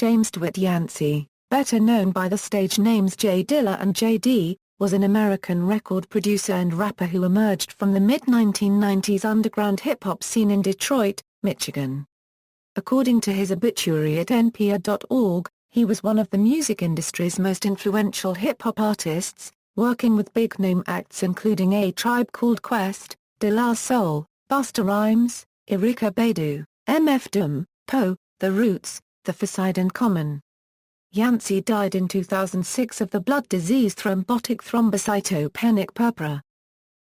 James Dewitt Yancey, better known by the stage names J Dilla and J.D., was an American record producer and rapper who emerged from the mid-1990s underground hip-hop scene in Detroit, Michigan. According to his obituary at npr.org, he was one of the music industry's most influential hip-hop artists, working with big-name acts including A Tribe Called Quest, De La Soul, Busta Rhymes, Erykah Badu, MF Doom, Poe, The Roots, the Pharcyde and Common. Yancey died in 2006 of the blood disease thrombotic thrombocytopenic purpura.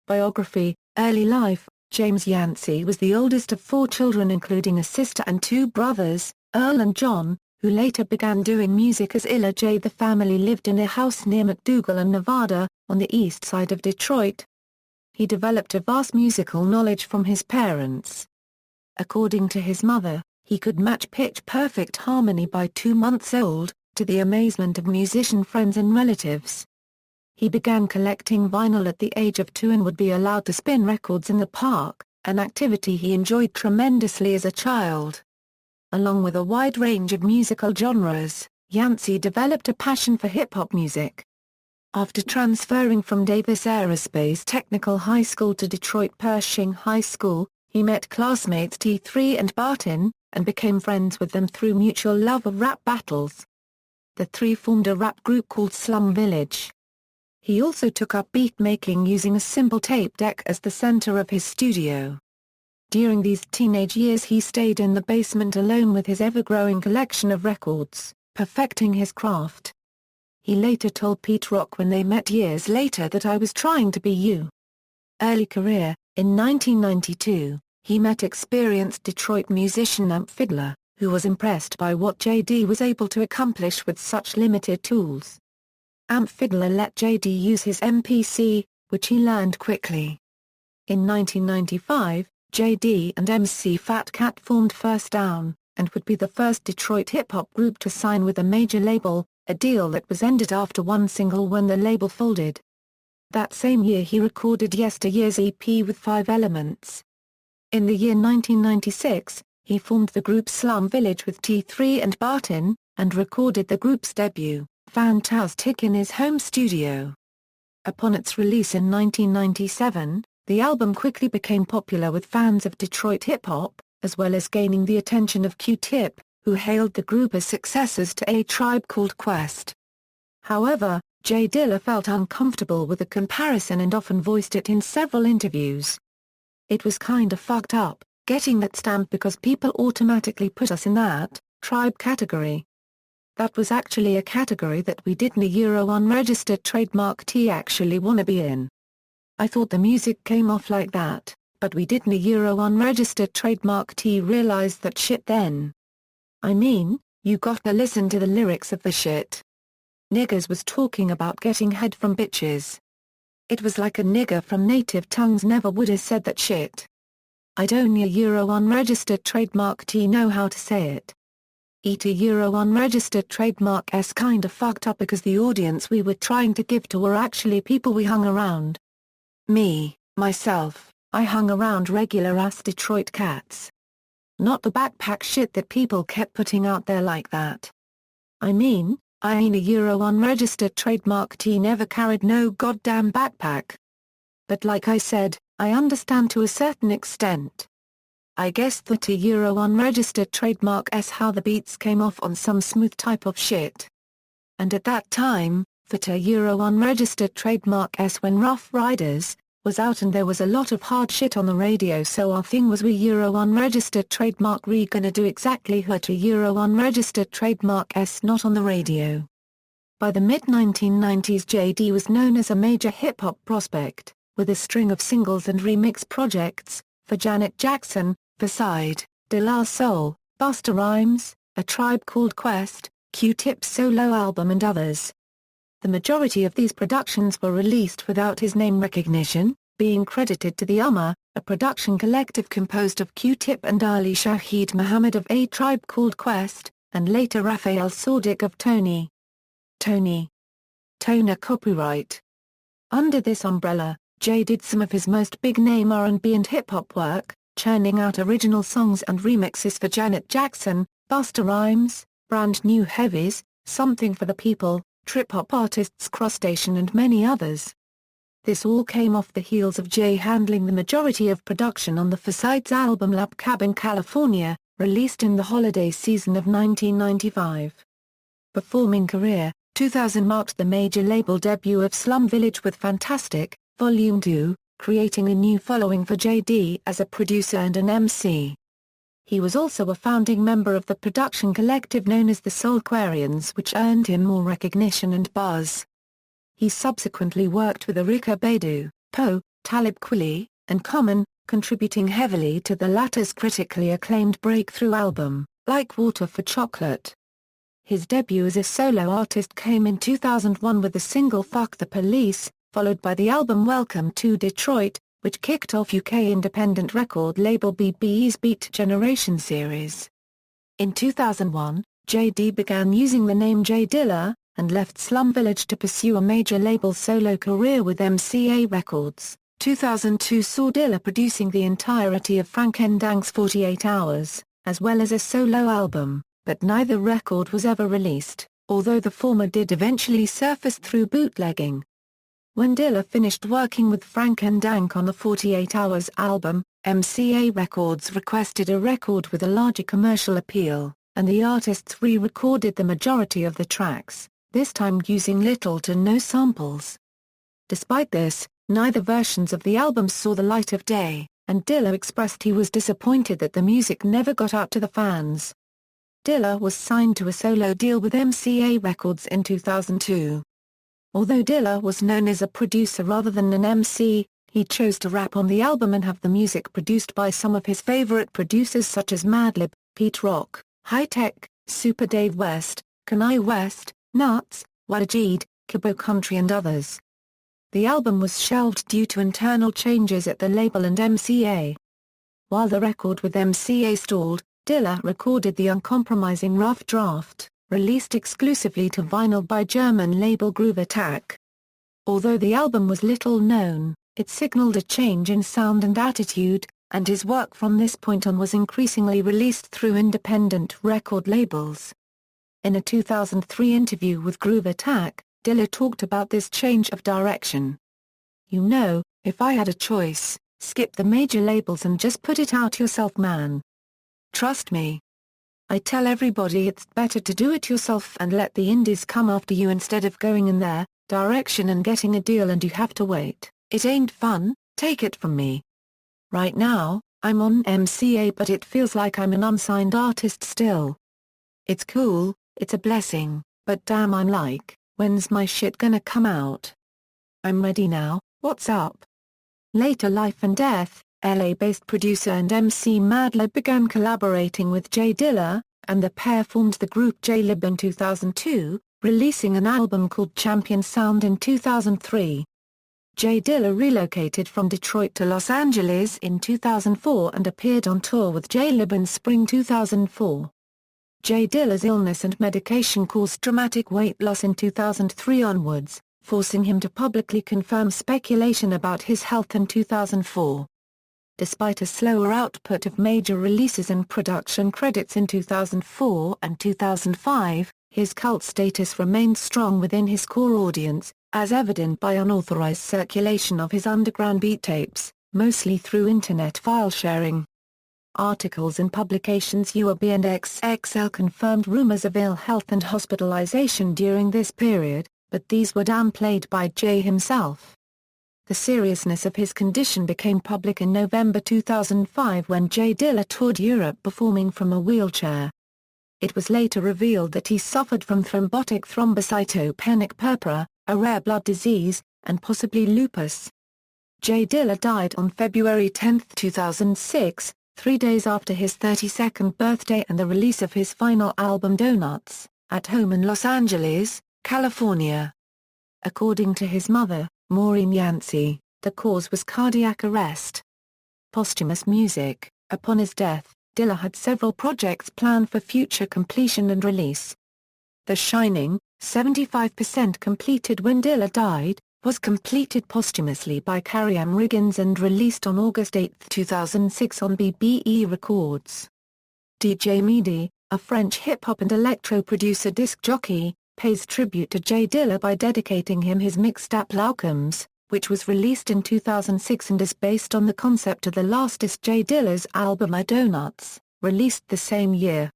Biography: Early life: James Yancey was the oldest of 4 children including a sister and 2 brothers, Earl and John, who later began doing music as Illa J. The family lived in a house near McDougal in Nevada, on the east side of Detroit. He developed a vast musical knowledge from his parents. According to his mother, he could match pitch-perfect harmony by 2 months old, to the amazement of musician friends and relatives. He began collecting vinyl at the age of 2 and would be allowed to spin records in the park, an activity he enjoyed tremendously as a child. Along with a wide range of musical genres, Yancey developed a passion for hip-hop music. After transferring from Davis Aerospace Technical High School to Detroit Pershing High School, he met classmates T3 and Barton, and became friends with them through mutual love of rap battles. The 3 formed a rap group called Slum Village. He also took up beat-making using a simple tape deck as the center of his studio. During these teenage years he stayed in the basement alone with his ever-growing collection of records, perfecting his craft. He later told Pete Rock when they met years later that I was trying to be you. Early career: in 1992, he met experienced Detroit musician Amp Fiddler, who was impressed by what J.D. was able to accomplish with such limited tools. Amp Fiddler let J.D. use his MPC, which he learned quickly. In 1995, J.D. and MC Fat Cat formed First Down, and would be the first Detroit hip-hop group to sign with a major label, a deal that was ended after 1 single when the label folded. That same year he recorded Yesteryear's EP with 5 Elements. In the year 1996, he formed the group Slum Village with T3 and Barton, and recorded the group's debut, Fantastic, in his home studio. Upon its release in 1997, the album quickly became popular with fans of Detroit hip-hop, as well as gaining the attention of Q-Tip, who hailed the group as successors to A Tribe Called Quest. However, J Dilla felt uncomfortable with the comparison and often voiced it in several interviews. "It was kinda fucked up, getting that stamp because people automatically put us in that tribe category. That was actually a category that we didn't unregistered trademark T actually wanna be in. I thought the music came off like that, but we didn't unregistered trademark T realize that shit then. I mean, you gotta listen to the lyrics of the shit. Niggas was talking about getting head from bitches. It was like a nigger from native tongues never woulda said that shit. I don't unregistered trademark T know how to say it. It unregistered trademark S kinda fucked up because the audience we were trying to give to were actually people we hung around. Myself, I hung around regular-ass Detroit cats. Not the backpack shit that people kept putting out there like that. I mean, I ain't a unregistered trademark T never carried no goddamn backpack. But like I said, I understand to a certain extent. I guess that a unregistered trademark S how the beats came off on some smooth type of shit. And at that time, that a unregistered trademark S when Rough Riders was out and there was a lot of hard shit on the radio, so our thing was we unregistered trademark re gonna do exactly what a unregistered trademark S not on the radio. By the mid-1990s J.D. was known as a major hip-hop prospect, with a string of singles and remix projects, for Janet Jackson, Pharcyde, De La Soul, Busta Rhymes, A Tribe Called Quest, Q-Tip's solo album and others. The majority of these productions were released without his name recognition, being credited to the a production collective composed of Q-Tip and Ali Shaheed Muhammad of A Tribe Called Quest, and later Raphael Saadiq of Tony Tona copyright. Under this umbrella, Jay did some of his most big-name R&B and hip-hop work, churning out original songs and remixes for Janet Jackson, Busta Rhymes, Brand New Heavies, Something for the People, trip-hop artists Crustacean and many others. This all came off the heels of Jay handling the majority of production on the Pharcyde's album Lab Cabin California, released in the holiday season of 1995. Performing career, 2000 marked the major label debut of Slum Village with Fantastic, Volume 2, creating a new following for JD as a producer and an MC. He was also a founding member of the production collective known as the Soulquarians, which earned him more recognition and buzz. He subsequently worked with Erykah Badu, Poe, Talib Kweli, and Common, contributing heavily to the latter's critically acclaimed breakthrough album, Like Water for Chocolate. His debut as a solo artist came in 2001 with the single Fuck the Police, followed by the album Welcome to Detroit, which kicked off UK independent record label BBE's Beat Generation series. In 2001, JD began using the name J Dilla, and left Slum Village to pursue a major label solo career with MCA Records. 2002 saw Dilla producing the entirety of Frank Ndang's 48 Hours, as well as a solo album, but neither record was ever released, although the former did eventually surface through bootlegging. When Dilla finished working with Frank Ndang on the 48 Hours album, MCA Records requested a record with a larger commercial appeal, and the artists re-recorded the majority of the tracks, this time using little to no samples. Despite this, neither versions of the album saw the light of day, and Dilla expressed he was disappointed that the music never got out to the fans. Dilla was signed to a solo deal with MCA Records in 2002. Although Dilla was known as a producer rather than an MC, he chose to rap on the album and have the music produced by some of his favorite producers such as Madlib, Pete Rock, High Tech, Super Dave West, Kanye West, Nuts, Wajid, Kibo Country and others. The album was shelved due to internal changes at the label and MCA. While the record with MCA stalled, Dilla recorded the uncompromising Rough Draft, released exclusively to vinyl by German label Groove Attack. Although the album was little known, it signaled a change in sound and attitude, and his work from this point on was increasingly released through independent record labels. In a 2003 interview with Groove Attack, Dilla talked about this change of direction. "You know, if I had a choice, skip the major labels and just put it out yourself, man. Trust me. I tell everybody it's better to do it yourself and let the indies come after you instead of going in their direction and getting a deal and you have to wait. It ain't fun, take it from me. Right now, I'm on MCA but it feels like I'm an unsigned artist still. It's cool, it's a blessing, but damn I'm like, when's my shit gonna come out? I'm ready now, what's up?" Later Life and Death, LA-based producer and MC Madlib began collaborating with J Dilla, and the pair formed the group J-Lib in 2002, releasing an album called Champion Sound in 2003. J Dilla relocated from Detroit to Los Angeles in 2004 and appeared on tour with J-Lib in spring 2004. J Dilla's illness and medication caused dramatic weight loss in 2003 onwards, forcing him to publicly confirm speculation about his health in 2004. Despite a slower output of major releases and production credits in 2004 and 2005, his cult status remained strong within his core audience, as evident by unauthorized circulation of his underground beat tapes, mostly through internet file sharing. Articles in publications UAB and XXL confirmed rumors of ill health and hospitalization during this period, but these were downplayed by Jay himself. The seriousness of his condition became public in November 2005 when J Dilla toured Europe performing from a wheelchair. It was later revealed that he suffered from thrombotic thrombocytopenic purpura, a rare blood disease, and possibly lupus. J Dilla died on February 10, 2006, 3 days after his 32nd birthday and the release of his final album Donuts, at home in Los Angeles, California. According to his mother, Maureen Yancey, the cause was cardiac arrest. Posthumous music. Upon his death, Dilla had several projects planned for future completion and release. The Shining, 75% completed when Dilla died, was completed posthumously by Carrie M. Riggins and released on August 8, 2006 on BBE Records. DJ Medi, a French hip-hop and electro producer disc jockey, pays tribute to J Dilla by dedicating him his mixtape L'Alchemist, which was released in 2006 and is based on the concept of the lastest J Dilla's album Donuts, released the same year.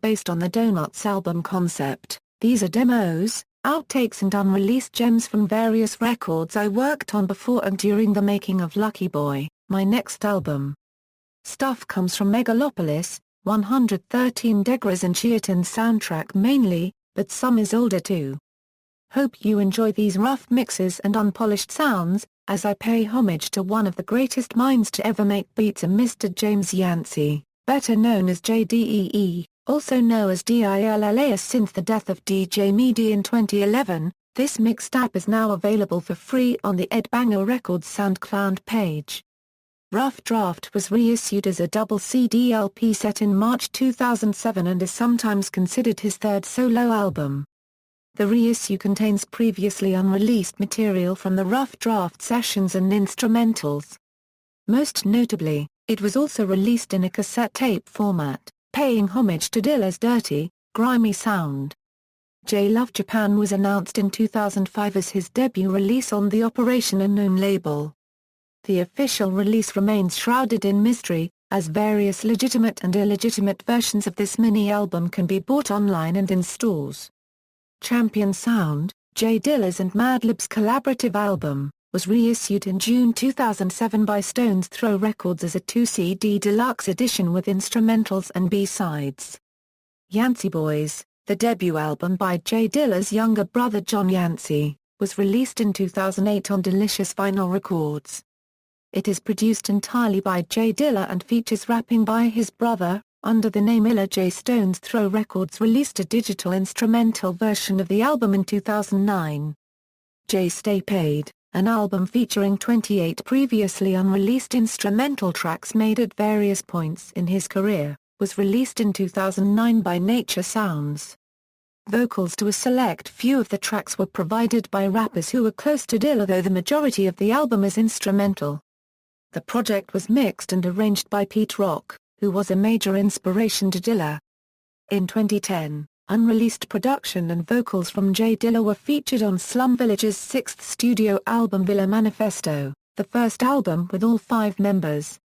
Based on the Donuts album concept, these are demos, outtakes and unreleased gems from various records I worked on before and during the making of Lucky Boy, my next album. Stuff comes from Megalopolis, 113 Degras and Chiatin soundtrack mainly, but some is older too. Hope you enjoy these rough mixes and unpolished sounds, as I pay homage to one of the greatest minds to ever make beats, Mr. James Yancey, better known as JDEE, also known as Dilla. Since the death of DJ Mehdi in 2011, this mixtape is now available for free on the Ed Banger Records SoundCloud page. Rough Draft was reissued as a double CD LP set in March 2007 and is sometimes considered his third solo album. The reissue contains previously unreleased material from the Rough Draft sessions and instrumentals. Most notably, it was also released in a cassette tape format, paying homage to Dilla's dirty, grimy sound. J Love Japan was announced in 2005 as his debut release on the Operation Unknown label. The official release remains shrouded in mystery, as various legitimate and illegitimate versions of this mini-album can be bought online and in stores. Champion Sound, J Dilla's and Madlib's collaborative album, was reissued in June 2007 by Stone's Throw Records as a 2-CD deluxe edition with instrumentals and B-sides. Yancey Boys, the debut album by J Dilla's younger brother John Yancey, was released in 2008 on Delicious Vinyl Records. It is produced entirely by J Dilla and features rapping by his brother, under the name Illa J. Stone's Throw Records released a digital instrumental version of the album in 2009. J Stay Paid, an album featuring 28 previously unreleased instrumental tracks made at various points in his career, was released in 2009 by Nature Sounds. Vocals to a select few of the tracks were provided by rappers who were close to Dilla, though the majority of the album is instrumental. The project was mixed and arranged by Pete Rock, who was a major inspiration to Dilla. In 2010, unreleased production and vocals from J Dilla were featured on Slum Village's sixth studio album Villa Manifesto, the first album with all 5 members.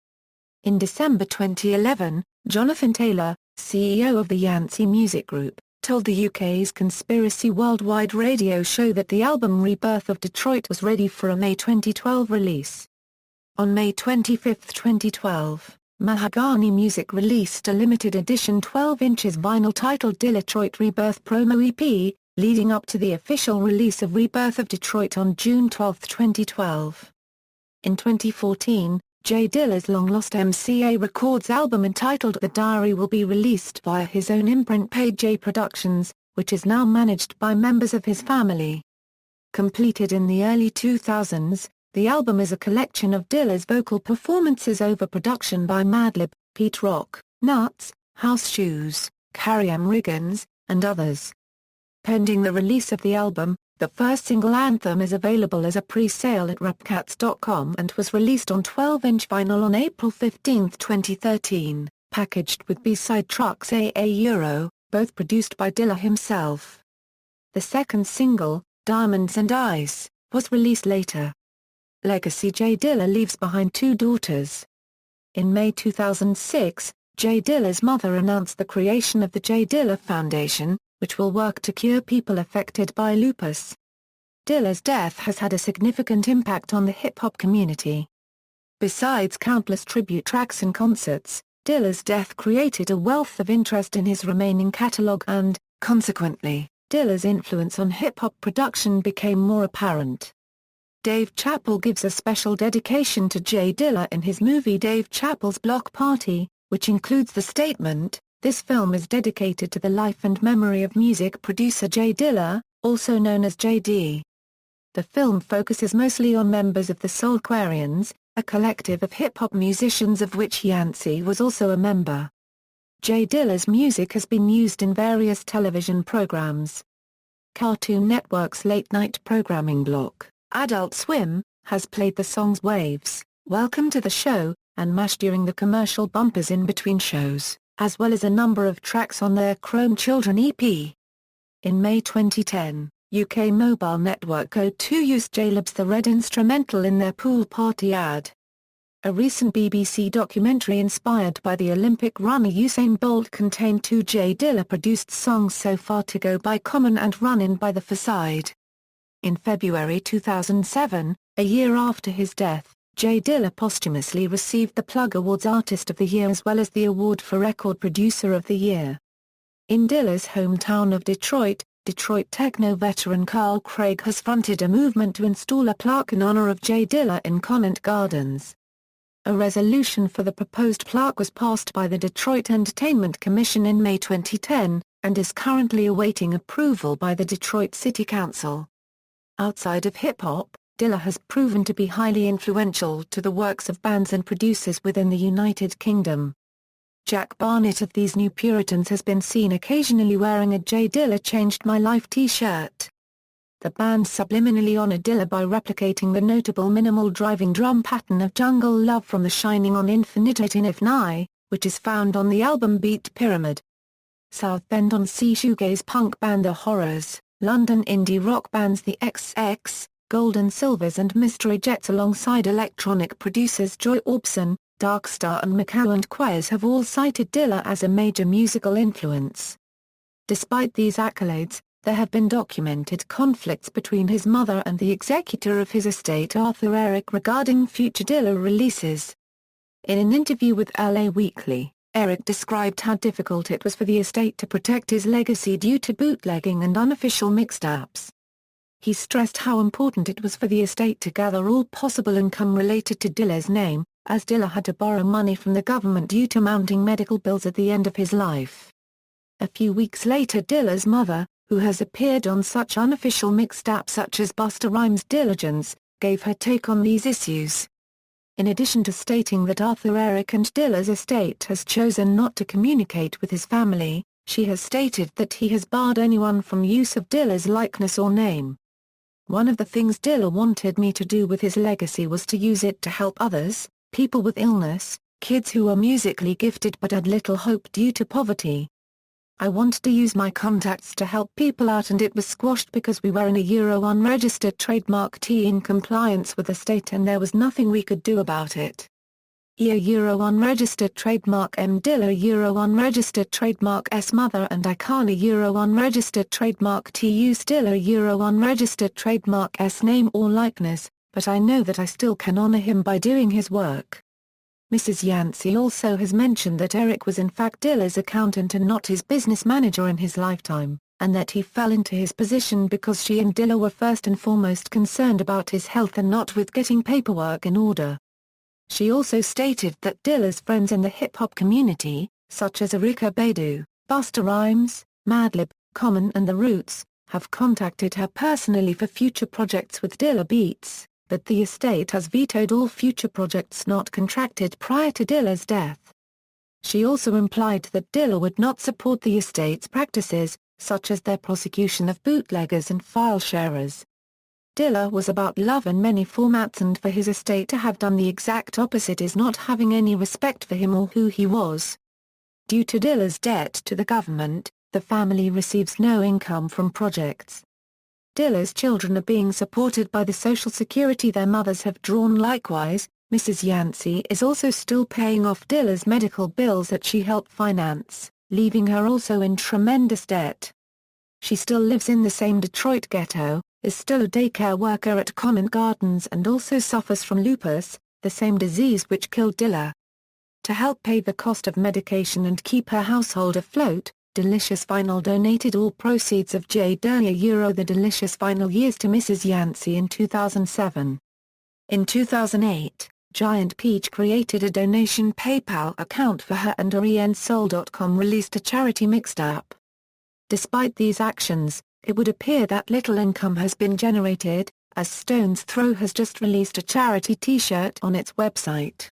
In December 2011, Jonathan Taylor, CEO of the Yancey Music Group, told the UK's Conspiracy Worldwide radio show that the album Rebirth of Detroit was ready for a May 2012 release. On May 25, 2012, Mahogany Music released a limited edition 12 inches vinyl titled Detroit Rebirth Promo EP, leading up to the official release of Rebirth of Detroit on June 12, 2012. In 2014, J Dilla's long-lost MCA Records album entitled The Diary will be released via his own imprint Page J Productions, which is now managed by members of his family. Completed in the early 2000s, the album is a collection of Dilla's vocal performances over production by Madlib, Pete Rock, Nuts, House Shoes, Carrie M. Riggins, and others. Pending the release of the album, the first single Anthem is available as a pre-sale at rapcats.com and was released on 12-inch vinyl on April 15, 2013, packaged with B-side tracks Euro, both produced by Dilla himself. The second single, Diamonds and Ice, was released later. Legacy J Dilla leaves behind 2 daughters. In May 2006, J Dilla's mother announced the creation of the J Dilla Foundation, which will work to cure people affected by lupus. Dilla's death has had a significant impact on the hip-hop community. Besides countless tribute tracks and concerts, Dilla's death created a wealth of interest in his remaining catalog and, consequently, Dilla's influence on hip-hop production became more apparent. Dave Chappelle gives a special dedication to J Dilla in his movie Dave Chappelle's Block Party, which includes the statement, "This film is dedicated to the life and memory of music producer J Dilla, also known as JD." The film focuses mostly on members of the Soulquarians, a collective of hip-hop musicians of which Yancey was also a member. J Dilla's music has been used in various television programs. Cartoon Network's late-night programming block, Adult Swim, has played the songs Waves, Welcome to the Show, and MASH during the commercial bumpers in between shows. as well as a number of tracks on their Chrome Children EP. In May 2010, UK mobile network O2 used J-Lab's The Red instrumental in their pool party ad. A recent BBC documentary inspired by the Olympic runner Usain Bolt contained two J Dilla-produced songs, So Far to Go by Common and Run In by the Pharcyde. In February 2007, a year after his death, J Dilla posthumously received the Plug Awards Artist of the Year as well as the award for Record Producer of the Year. In Dilla's hometown of Detroit, Detroit techno veteran Carl Craig has fronted a movement to install a plaque in honor of J Dilla in Conant Gardens. A resolution for the proposed plaque was passed by the Detroit Entertainment Commission in May 2010, and is currently awaiting approval by the Detroit City Council. Outside of hip-hop, Dilla has proven to be highly influential to the works of bands and producers within the United Kingdom. Jack Barnett of These New Puritans has been seen occasionally wearing a J Dilla Changed My Life t-shirt. The band subliminally honored Dilla by replicating the notable minimal driving drum pattern of Jungle Love from The Shining on Infinite in If Nigh, which is found on the album Beat Pyramid. South Bend-on-Sea shoegaze punk band The Horrors, London indie rock bands The XX, Golden Silvers and Mystery Jets alongside electronic producers Joy Orbison, Darkstar and Macau and Quez have all cited Dilla as a major musical influence. Despite these accolades, there have been documented conflicts between his mother and the executor of his estate Arthur Eric regarding future Dilla releases. In an interview with LA Weekly, Eric described how difficult it was for the estate to protect his legacy due to bootlegging and unofficial mixtapes. He stressed how important it was for the estate to gather all possible income related to Dilla's name, as Dilla had to borrow money from the government due to mounting medical bills at the end of his life. A few weeks later, Dilla's mother, who has appeared on such unofficial mixtapes such as Busta Rhymes' Diligence, gave her take on these issues. In addition to stating that Arthur Eric and Dilla's estate has chosen not to communicate with his family, she has stated that he has barred anyone from use of Dilla's likeness or name. One of the things Dilla wanted me to do with his legacy was to use it to help others, people with illness, kids who are musically gifted but had little hope due to poverty. I wanted to use my contacts to help people out, and it was squashed because we were in a Euro unregistered trademark T in compliance with the state and there was nothing we could do about it. Euro unregistered trademark M Dilla Euro unregistered trademark S Mother and Icana Euro unregistered trademark T use Dilla Euro unregistered trademark S name or likeness, but I know that I still can honor him by doing his work. Mrs. Yancey also has mentioned that Eric was in fact Dilla's accountant and not his business manager in his lifetime, and that he fell into his position because she and Dilla were first and foremost concerned about his health and not with getting paperwork in order. She also stated that Dilla's friends in the hip-hop community, such as Erykah Badu, Busta Rhymes, Madlib, Common and The Roots, have contacted her personally for future projects with Dilla Beats, but the estate has vetoed all future projects not contracted prior to Dilla's death. She also implied that Dilla would not support the estate's practices, such as their prosecution of bootleggers and file sharers. Dilla was about love in many formats, and for his estate to have done the exact opposite is not having any respect for him or who he was. Due to Dilla's debt to the government, the family receives no income from projects. Dilla's children are being supported by the Social Security their mothers have drawn. Likewise, Mrs. Yancey is also still paying off Dilla's medical bills that she helped finance, leaving her also in tremendous debt. She still lives in the same Detroit ghetto, is still a daycare worker at Conant Gardens and also suffers from lupus, the same disease which killed Dilla. To help pay the cost of medication and keep her household afloat, Delicious Vinyl donated all proceeds of J Dilla Euro the Delicious Vinyl years to Mrs. Yancey in 2007. In 2008, Giant Peach created a donation PayPal account for her and OrientSoul.com released a charity mixtape. Despite these actions, it would appear that little income has been generated, as Stone's Throw has just released a charity t-shirt on its website.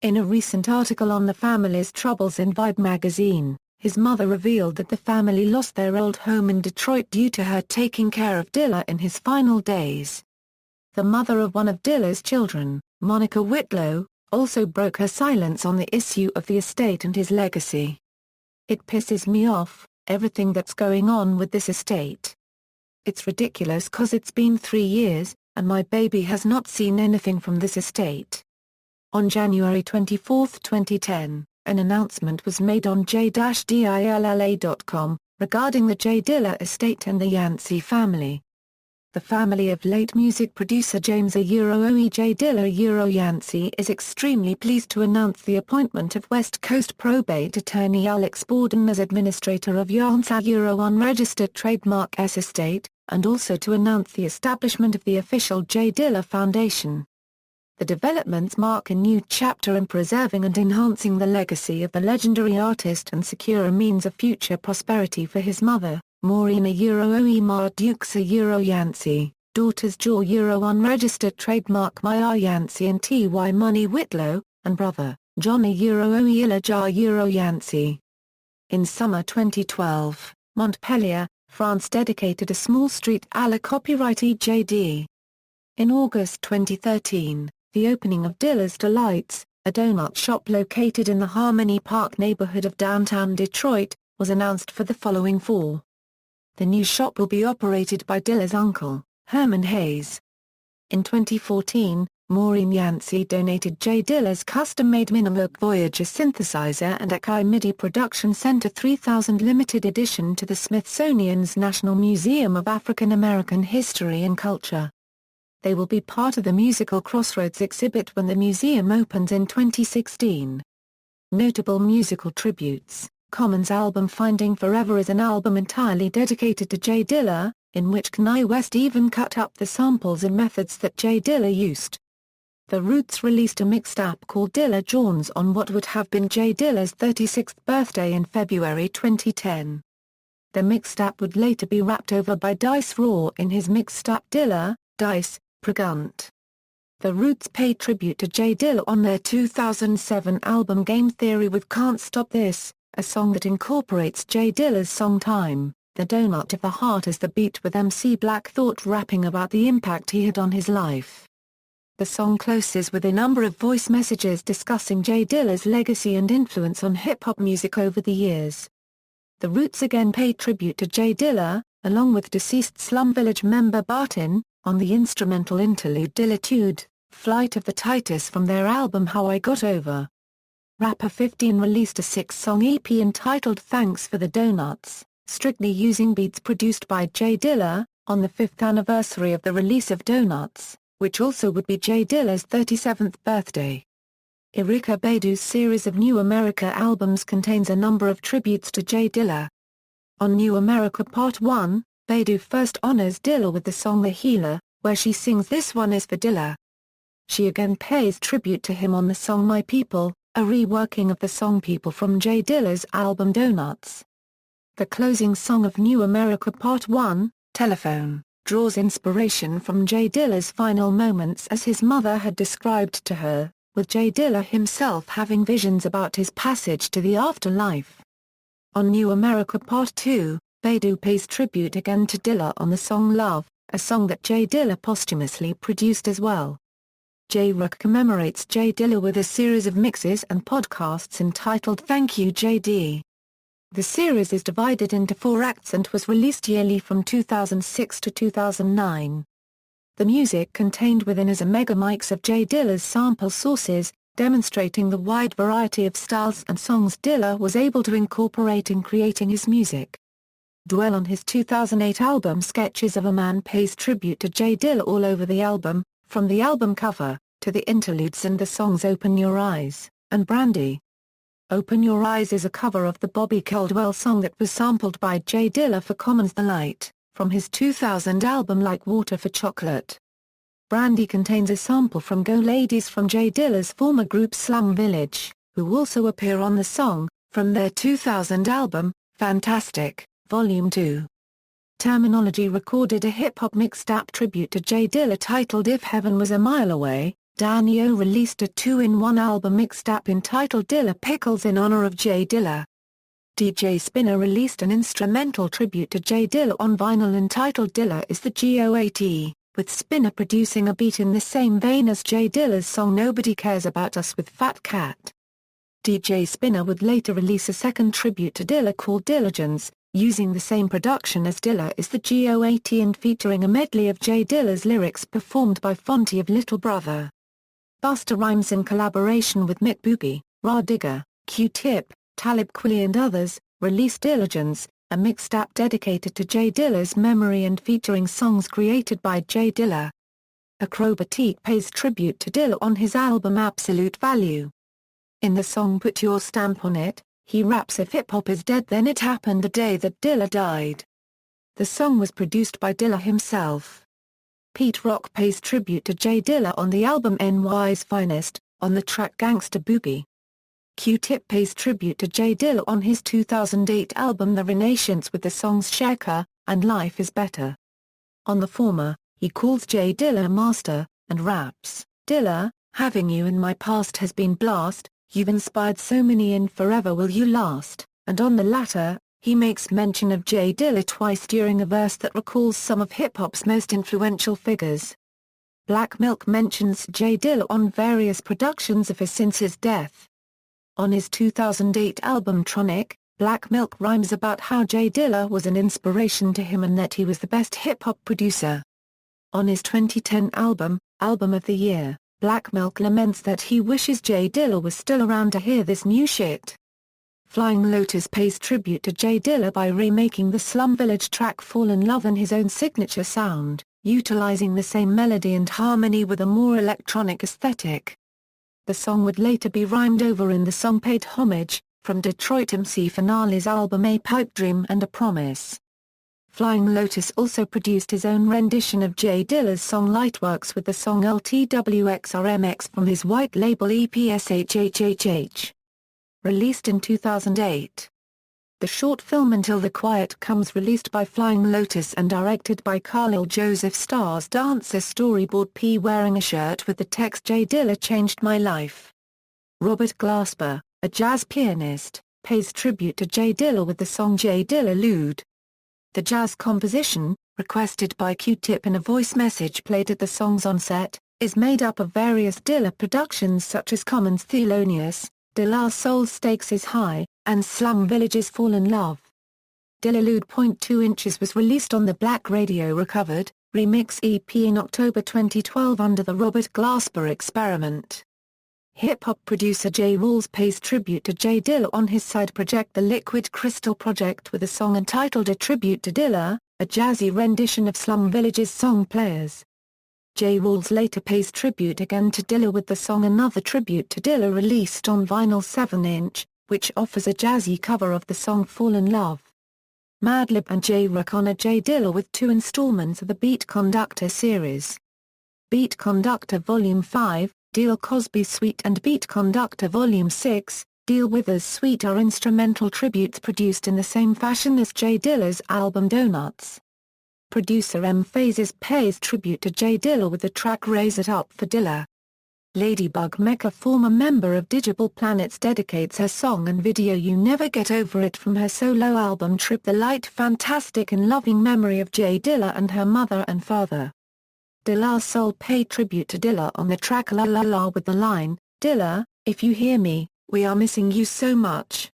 In a recent article on the family's troubles in Vibe magazine, his mother revealed that the family lost their old home in Detroit due to her taking care of Dilla in his final days. The mother of one of Dilla's children, Monica Whitlow, also broke her silence on the issue of the estate and his legacy. It pisses me off, everything that's going on with this estate. It's ridiculous 'cause it's been 3 years, and my baby has not seen anything from this estate. On January 24, 2010, an announcement was made on j-dilla.com, regarding the J Dilla estate and the Yancey family. The family of late music producer James J Dilla Yancey is extremely pleased to announce the appointment of West Coast probate attorney Alex Borden as administrator of Yancey unregistered trademark S estate, and also to announce the establishment of the official J Dilla Foundation. The developments mark a new chapter in preserving and enhancing the legacy of the legendary artist and secure a means of future prosperity for his mother, Maureen Oemar Dukes Yancey, daughters Jaw unregistered trademark Maya Yancey and Ty Money Whitlow, and brother, John Oeilajar Yancey. In summer 2012, Montpellier, France dedicated a small street à la copyright EJD. In August 2013, the opening of Dilla's Delights, a donut shop located in the Harmony Park neighborhood of downtown Detroit, was announced for the following fall. The new shop will be operated by Dilla's uncle, Herman Hayes. In 2014, Maureen Yancey donated J Dilla's custom-made Minivoke Voyager synthesizer and Akai MIDI Production Center 3000 limited edition to the Smithsonian's National Museum of African American History and Culture. They will be part of the Musical Crossroads exhibit when the museum opens in 2016. Notable musical tributes: Common's album Finding Forever is an album entirely dedicated to J Dilla, in which Kanye West even cut up the samples and methods that J Dilla used. The Roots released a mixtape called Dilla Jones on what would have been J Dilla's 36th birthday in February 2010. The mixtape would later be rapped over by Dice Raw in his mixtape Dilla, Dice, Pregunt. The Roots paid tribute to J Dilla on their 2007 album Game Theory with Can't Stop This, a song that incorporates J Dilla's song Time, the Donut of the Heart as the beat, with MC Black Thought rapping about the impact he had on his life. The song closes with a number of voice messages discussing J Dilla's legacy and influence on hip-hop music over the years. The Roots again paid tribute to J Dilla, along with deceased Slum Village member Bartin, on the instrumental interlude Dillitude, Flight of the Titus from their album How I Got Over. Rapper 15 released a 6-song EP entitled Thanks for the Donuts, strictly using beats produced by J Dilla, on the 5th anniversary of the release of Donuts, which also would be J Dilla's 37th birthday. Erykah Badu's series of New America albums contains a number of tributes to J Dilla. On New America Part 1, Badu first honors Dilla with the song The Healer, where she sings This One Is for Dilla. She again pays tribute to him on the song My People, a reworking of the song People from J Dilla's album Donuts. The closing song of New America Part 1, Telephone, draws inspiration from J Dilla's final moments as his mother had described to her, with J Dilla himself having visions about his passage to the afterlife. On New America Part 2, Badu pays tribute again to Dilla on the song Love, a song that J Dilla posthumously produced as well. J-Rock commemorates J Dilla with a series of mixes and podcasts entitled Thank You JD. The series is divided into 4 acts and was released yearly from 2006 to 2009. The music contained within is a mega mix of J Dilla's sample sources, demonstrating the wide variety of styles and songs Dilla was able to incorporate in creating his music. Dwell on his 2008 album Sketches of a Man pays tribute to J Dilla all over the album, from the album cover, to the interludes and the songs Open Your Eyes, and Brandy. Open Your Eyes is a cover of the Bobby Caldwell song that was sampled by J Dilla for Common's The Light, from his 2000 album Like Water for Chocolate. Brandy contains a sample from Go Ladies from J Dilla's former group Slum Village, who also appear on the song, from their 2000 album, Fantastic, Volume 2. Terminology recorded a hip-hop mixtape tribute to J Dilla titled If Heaven Was a Mile Away. Danny O released a 2-in-1 album mixtape entitled Dilla Pickles in honor of J Dilla. DJ Spinner released an instrumental tribute to J Dilla on vinyl entitled Dilla is the GOAT, with Spinner producing a beat in the same vein as J Dilla's song Nobody Cares About Us with Fat Cat. DJ Spinner would later release a second tribute to Dilla called Diligence, using the same production as Dilla is the GOAT and featuring a medley of J Dilla's lyrics performed by Fonte of Little Brother. Busta Rhymes in collaboration with Mick Boogie, Rah Digga, Q-Tip, Talib Kweli and others, released Diligence, a mixtape dedicated to J Dilla's memory and featuring songs created by J Dilla. Acrobatique pays tribute to Dilla on his album Absolute Value. In the song Put Your Stamp on It, he raps if hip-hop is dead then it happened the day that Dilla died. The song was produced by Dilla himself. Pete Rock pays tribute to J Dilla on the album NY's Finest, on the track Gangsta Boogie. Q-Tip pays tribute to J Dilla on his 2008 album The Renaissance with the songs Sheka, and Life is Better. On the former, he calls J Dilla master, and raps, Dilla, having you in my past has been blast, you've inspired so many and forever will you last, and on the latter, he makes mention of J Dilla twice during a verse that recalls some of hip-hop's most influential figures. Black Milk mentions J Dilla on various productions of his since his death. On his 2008 album Tronic, Black Milk rhymes about how J Dilla was an inspiration to him and that he was the best hip-hop producer. On his 2010 album, Album of the Year, Black Milk laments that he wishes J Dilla was still around to hear this new shit. Flying Lotus pays tribute to J Dilla by remaking the Slum Village track Fall in Love in his own signature sound, utilizing the same melody and harmony with a more electronic aesthetic. The song would later be rhymed over in the song Paid Homage, from Detroit MC Finale's album A Pipe Dream and a Promise. Flying Lotus also produced his own rendition of J Dilla's song Lightworks with the song LTWXRMX from his white label EP SHHHH. Released in 2008. The short film Until the Quiet Comes released by Flying Lotus and directed by Khalil Joseph stars dancer Storyboard P wearing a shirt with the text J Dilla changed my life. Robert Glasper, a jazz pianist, pays tribute to J Dilla with the song J Dilla Lude. The jazz composition, requested by Q-Tip in a voice message played at the song's onset, is made up of various Dilla productions such as Common's Thelonious, De La Soul Stakes is High, and Slum Village's Fall in Love. Dilla Lude .2 inches was released on the Black Radio Recovered remix EP in October 2012 under the Robert Glasper experiment. Hip-hop producer J Rawls pays tribute to J Dilla on his side project The Liquid Crystal Project with a song entitled A Tribute to Dilla, a jazzy rendition of Slum Village's song Players. J Rawls later pays tribute again to Dilla with the song Another Tribute to Dilla released on vinyl 7-inch, which offers a jazzy cover of the song Fall in Love. Madlib and J-Rock honor J Dilla with 2 installments of the Beat Conductor series. Beat Conductor Volume 5, Deal Cosby Suite and Beat Conductor Volume 6, Deal Withers Suite are instrumental tributes produced in the same fashion as J Dilla's album Donuts. Producer M Phases pays tribute to J Dilla with the track Raise It Up for Dilla. Ladybug Mecca, former member of Digital Planets, dedicates her song and video You Never Get Over It from her solo album Trip the Light Fantastic in loving memory of J Dilla and her mother and father. De La Soul paid tribute to Dilla on the track La La La with the line, Dilla, if you hear me, we are missing you so much.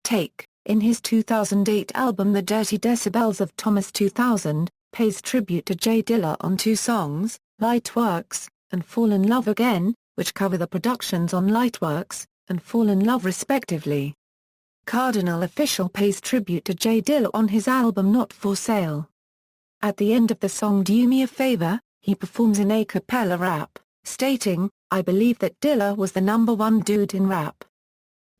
Take, in his 2008 album The Dirty Decibels of Thomas 2000, pays tribute to J Dilla on 2 songs, Lightworks, and Fall in Love Again, which cover the productions on Lightworks, and Fall in Love respectively. Cardinal Official pays tribute to J Dilla on his album Not For Sale. At the end of the song Do Me a Favor, he performs an a cappella rap, stating, I believe that Dilla was the #1 dude in rap.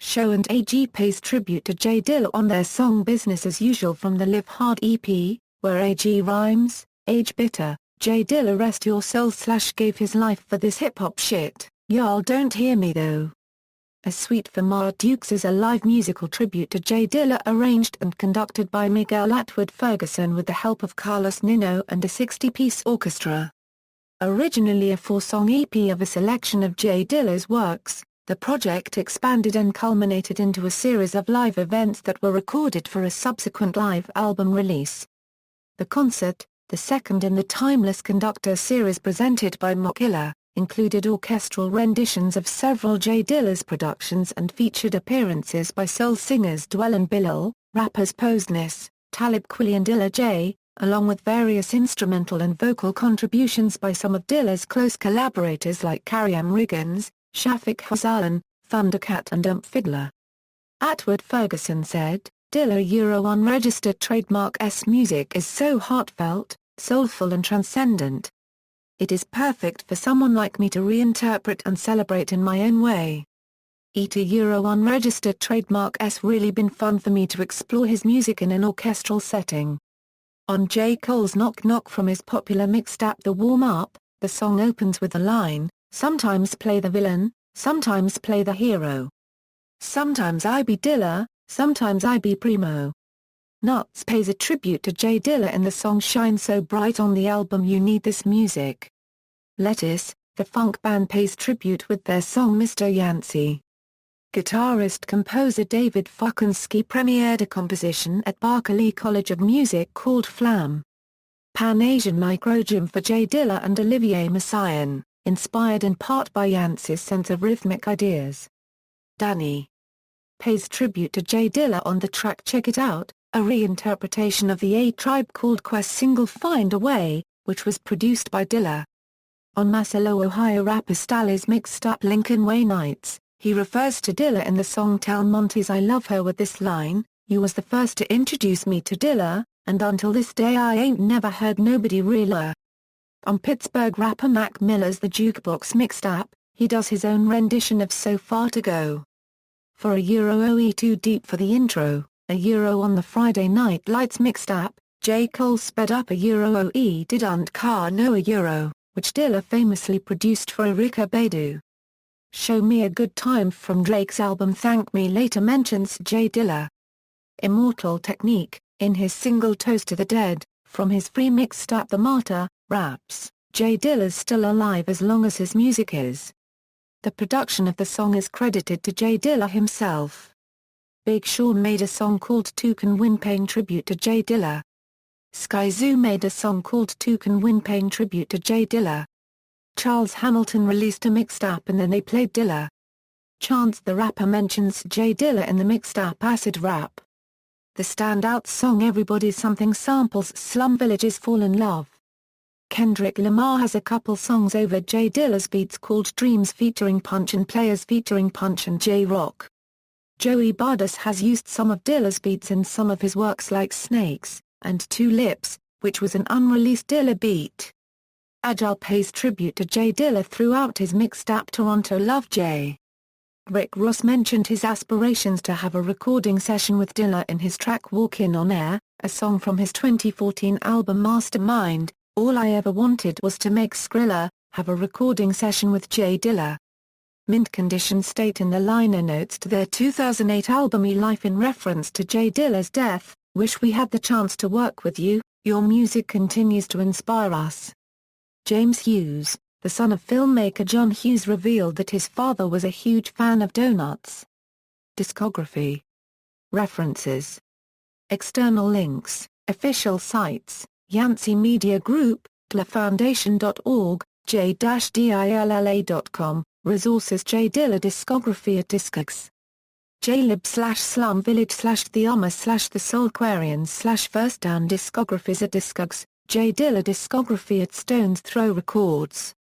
Show and AG pays tribute to J Dilla on their song Business As Usual from the Live Hard EP, where AG rhymes, Age Bitter, J Dilla rest your soul / gave his life for this hip-hop shit, y'all don't hear me though. A Suite for Ma Dukes is a live musical tribute to J Dilla arranged and conducted by Miguel Atwood Ferguson with the help of Carlos Nino and a 60-piece orchestra. Originally a 4-song EP of a selection of J Dilla's works, the project expanded and culminated into a series of live events that were recorded for a subsequent live album release. The concert, the second in the Timeless Conductor series presented by Mokilla, included orchestral renditions of several J Dilla's productions and featured appearances by soul singers Dwell and Bilal, rappers Posness, Talib Kweli and Dilla J, along with various instrumental and vocal contributions by some of Dilla's close collaborators like Karyam Riggins, Shafiq Husalan, Thundercat and Fiddler. Atwood Ferguson said, Dilla unregistered trademark S music is so heartfelt, soulful and transcendent. It is perfect for someone like me to reinterpret and celebrate in my own way. Unregistered trademark S really been fun for me to explore his music in an orchestral setting. On J. Cole's Knock Knock from his popular mixtape The Warm Up, the song opens with the line, sometimes play the villain, sometimes play the hero. Sometimes I be Dilla, sometimes I be Primo. Nuts pays a tribute to J Dilla in the song Shine So Bright on the album You Need This Music. Lettuce, the funk band pays tribute with their song Mr. Yancey. Guitarist-composer David Yancey premiered a composition at Berklee College of Music called Flam. Pan-Asian Microgym for J Dilla and Olivier Messiaen, inspired in part by Yancey's sense of rhythmic ideas. Danny pays tribute to J Dilla on the track Check It Out, a reinterpretation of the A-Tribe Called Quest single Find a Way, which was produced by Dilla. On Maslow Ohio rapper Stally's mixed-up Lincoln Way Nights, he refers to Dilla in the song Tell Monty's I Love Her with this line, You was the first to introduce me to Dilla, and until this day I ain't never heard nobody realer. On Pittsburgh rapper Mac Miller's The Jukebox mixtape, he does his own rendition of So Far To Go. For a OE Too Deep for the intro, on the Friday Night Lights mixtape, J. Cole sped up OE Didn't Car No which Dilla famously produced for Erykah Badu. Show Me a Good Time from Drake's album Thank Me later mentions J Dilla. Immortal Technique, in his single Toast to the Dead, from his free mixtape The Martyr, raps, J Dilla's still alive as long as his music is. The production of the song is credited to J Dilla himself. Big Sean made a song called Two Can Win paying tribute to J Dilla. Skyzoo made a song called Two Can Win paying tribute to J Dilla. Charles Hamilton released a mixtape and then they played Dilla. Chance the Rapper mentions J Dilla in the mixtape Acid Rap. The standout song Everybody's Something samples Slum Village's Fall in Love. Kendrick Lamar has a couple songs over J Dilla's beats called Dreams featuring Punch and Players featuring Punch and J-Rock. Joey Badass has used some of Dilla's beats in some of his works like Snakes, and Two Lips, which was an unreleased Dilla beat. Agile pays tribute to J Dilla throughout his mixtape Toronto Love J. Rick Ross mentioned his aspirations to have a recording session with Dilla in his track Walk In On Air, a song from his 2014 album Mastermind. All I ever wanted was to make Skrilla have a recording session with J Dilla. Mint Condition state in the liner notes to their 2008 album E-Life in reference to J Dilla's death, wish we had the chance to work with you, your music continues to inspire us. James Hughes, the son of filmmaker John Hughes, revealed that his father was a huge fan of donuts. Discography. References. External links, official sites, Yancey Media Group, dlafoundation.org, j-dilla.com, resources J Dilla discography at Discogs. jlib/slum village/theoma/the soulquarians/first down discographies at Discogs, J Dilla discography at Stones Throw Records.